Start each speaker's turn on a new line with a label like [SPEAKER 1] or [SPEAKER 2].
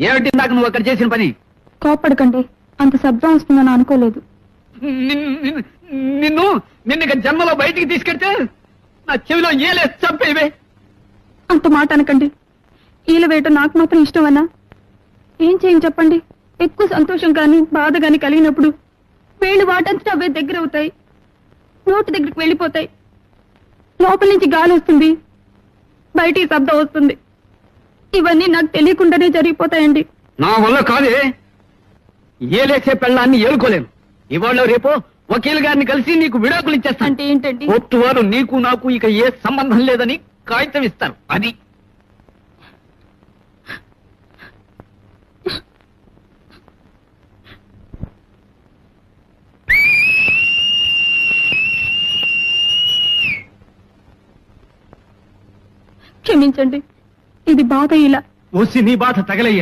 [SPEAKER 1] ఏమిటి ఇందాక నువ్వు అక్కడ చేసిన పని?
[SPEAKER 2] కోపడకండి, అంత శబ్దం వస్తుందని అనుకోలేదు.
[SPEAKER 1] నిన్ను ఇక జన్మలో బయటికి తీసుకెడితే నా చెవిలో ఏలే చంపేవే.
[SPEAKER 2] అంత మాట అనకండి. ఈల వేయటం నాకు మాత్రం ఇష్టమన్నా? ఏం చేయని చెప్పండి. ఎక్కువ సంతోషం గాని బాధ గాని కలిగినప్పుడు వేళ్ళు వాటంతటా అవే దగ్గర అవుతాయి, నోటి దగ్గరికి వెళ్ళిపోతాయి. లోపల నుంచి గాలి వస్తుంది, బయటికి శబ్దం వస్తుంది. ఇవన్నీ నాకు తెలియకుండానే జరిగిపోతాయండి.
[SPEAKER 1] నా వల్ల కాదే. ఏలేసే పెళ్ళాన్ని ఏలుకోలేను. ఇవాళ రేపో వకీల్ గారిని కలిసి నీకు విడాకులు ఇచ్చేస్తాను.
[SPEAKER 2] అంటే ఏంటండి?
[SPEAKER 1] కోర్టు వారు నీకు నాకు ఇక ఏ సంబంధం లేదని కాగితం ఇస్తారు. అది
[SPEAKER 2] క్షమించండి, ఇది బాధ. ఇలా
[SPEAKER 1] నీ బాధ తగలయ్యా.